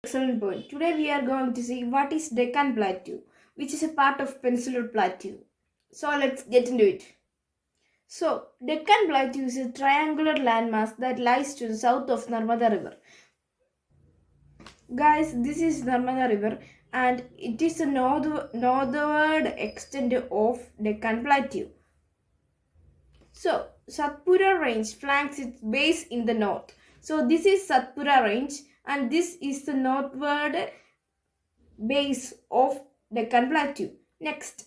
Excellent point. Today we are going to see what is Deccan Plateau, which is a part of Peninsular Plateau. So let's get into it. So, Deccan Plateau is a triangular landmass that lies to the south of Narmada River. Guys, this is Narmada River and it is the northward extent of Deccan Plateau. So, Satpura Range flanks its base in the north. So, this is Satpura Range and this is the northward base of Deccan Plateau. Next,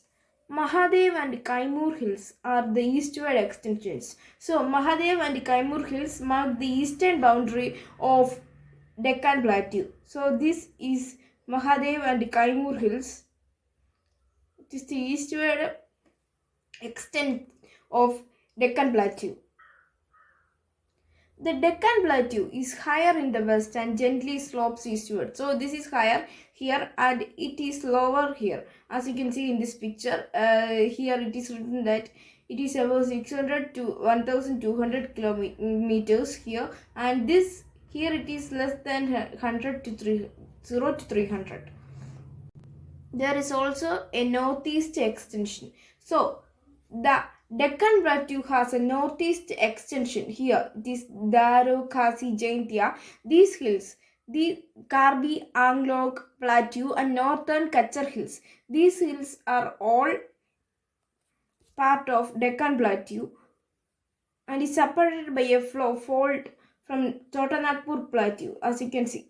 Mahadev and Kaimur Hills are the eastward extensions. So, Mahadev and Kaimur Hills mark the eastern boundary of Deccan Plateau. So, this is Mahadev and Kaimur Hills. It is the eastward extent of Deccan Plateau. The Deccan Plateau is higher in the west and gently slopes eastward. So this is higher here and it is lower here. As you can see in this picture, here it is written that it is about 600 to 1200 kilometers here, and this here it is less than 100 to 0 to 300. There is also a northeast extension. So the Deccan Plateau has a northeast extension here. This Daro, Khasi, Jaintia, these hills, the Karbi, Anglok Plateau and northern Kachar hills. These hills are all part of Deccan Plateau and is separated by a fault from Chotanagpur Plateau, as you can see.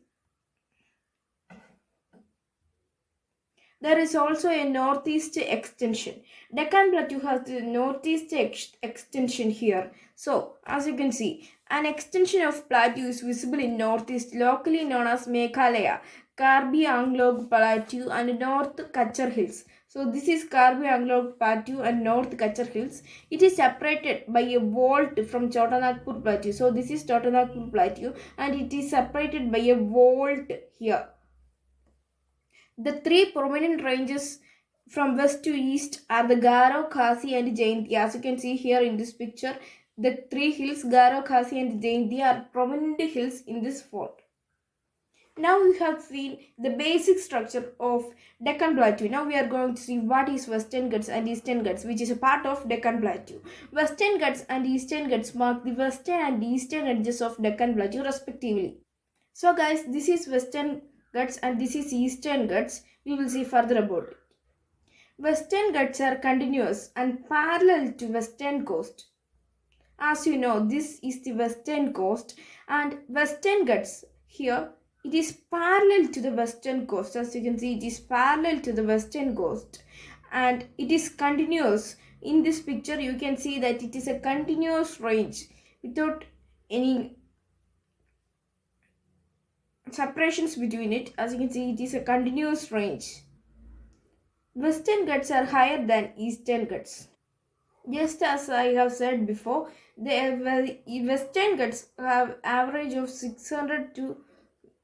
There is also a northeast extension. Deccan Plateau has the northeast extension here. So, as you can see, an extension of plateau is visible in northeast, locally known as Meghalaya, Karbi Anglong Plateau and North Kachar Hills. So, this is Karbi Anglong Plateau and North Kachar Hills. It is separated by a vault from Chotanagpur Plateau. So, this is Chotanagpur Plateau and it is separated by a vault here. The three prominent ranges from west to east are the Garo, Khasi and Jaintia. As you can see here in this picture, the three hills Garo, Khasi and Jaintia are prominent hills in this fort. Now we have seen the basic structure of Deccan Plateau. Now we are going to see what is Western Ghats and Eastern Ghats, which is a part of Deccan Plateau. Western Ghats and Eastern Ghats mark the western and eastern edges of Deccan Plateau respectively. So guys, this is Western Ghats and this is Eastern Ghats. We will see further about it. Western Ghats are continuous and parallel to Western Coast. As you know, this is the Western Coast and Western Ghats here, it is parallel to the Western Coast. As you can see, it is parallel to the Western Coast and it is continuous. In this picture, you can see that it is a continuous range without any separations between it. As you can see, it is a continuous range. Western Ghats are higher than Eastern Ghats. Just as I have said before, the Western Ghats have average of 600 to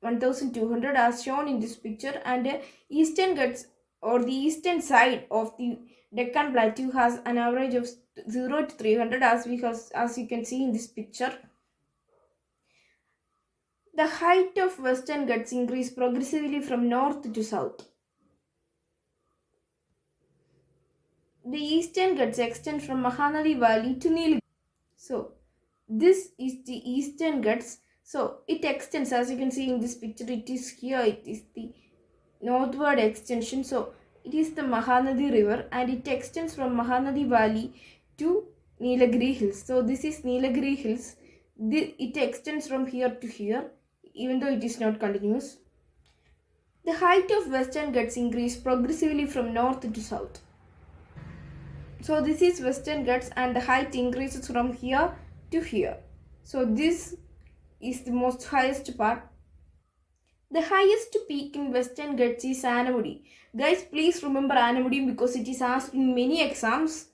1200 as shown in this picture, and Eastern Ghats or the eastern side of the Deccan Plateau has an average of 0 to 300 as you can see in this picture. The height of Western Ghats increase progressively from north to south. The Eastern Ghats extend from Mahanadi Valley to Nilgiri. So, this is the Eastern Ghats. So, it extends, as you can see in this picture, it is here, it is the northward extension. So, it is the Mahanadi River and it extends from Mahanadi Valley to Nilagiri Hills. So, this is Nilagiri Hills. It extends from here to here, even though it is not continuous. The height of Western Ghats increase progressively from north to south. So this is Western Ghats and the height increases from here to here. So this is the most highest part. The highest peak in Western Ghats is Anamudi. Guys, please remember Anamudi because it is asked in many exams.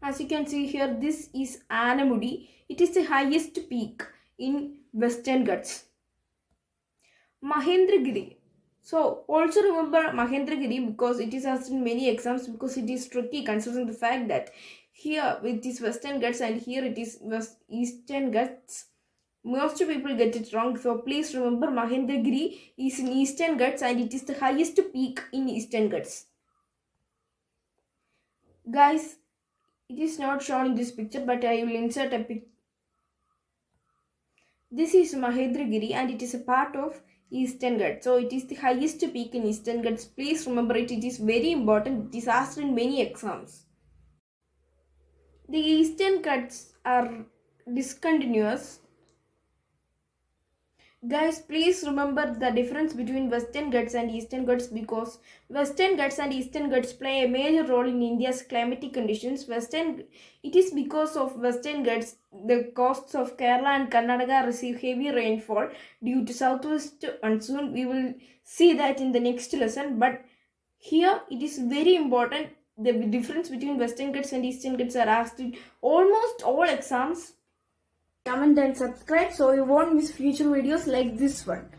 As you can see here, this is Anamudi. It is the highest peak in Western Ghats. Mahendragiri. So also remember Mahendragiri because it is asked in many exams because it is tricky considering the fact that here it is Western Ghats and here it is Eastern Ghats. Most people get it wrong. So please remember Mahendragiri is in Eastern Ghats and it is the highest peak in Eastern Ghats. Guys, it is not shown in this picture, but I will insert a picture. This is Mahendragiri and it is a part of Eastern Ghats. So it is the highest peak in Eastern Ghats. Please remember it. It is very important. It is asked in many exams. The Eastern Ghats are discontinuous. Guys, please remember the difference between Western Ghats and Eastern Ghats because Western Ghats and Eastern Ghats play a major role in India's climatic conditions. It is because of Western Ghats the coasts of Kerala and Karnataka receive heavy rainfall due to southwest monsoon. We will see that in the next lesson, but here it is very important. The difference between Western Ghats and Eastern Ghats are asked in almost all exams. Comment and subscribe so you won't miss future videos like this one.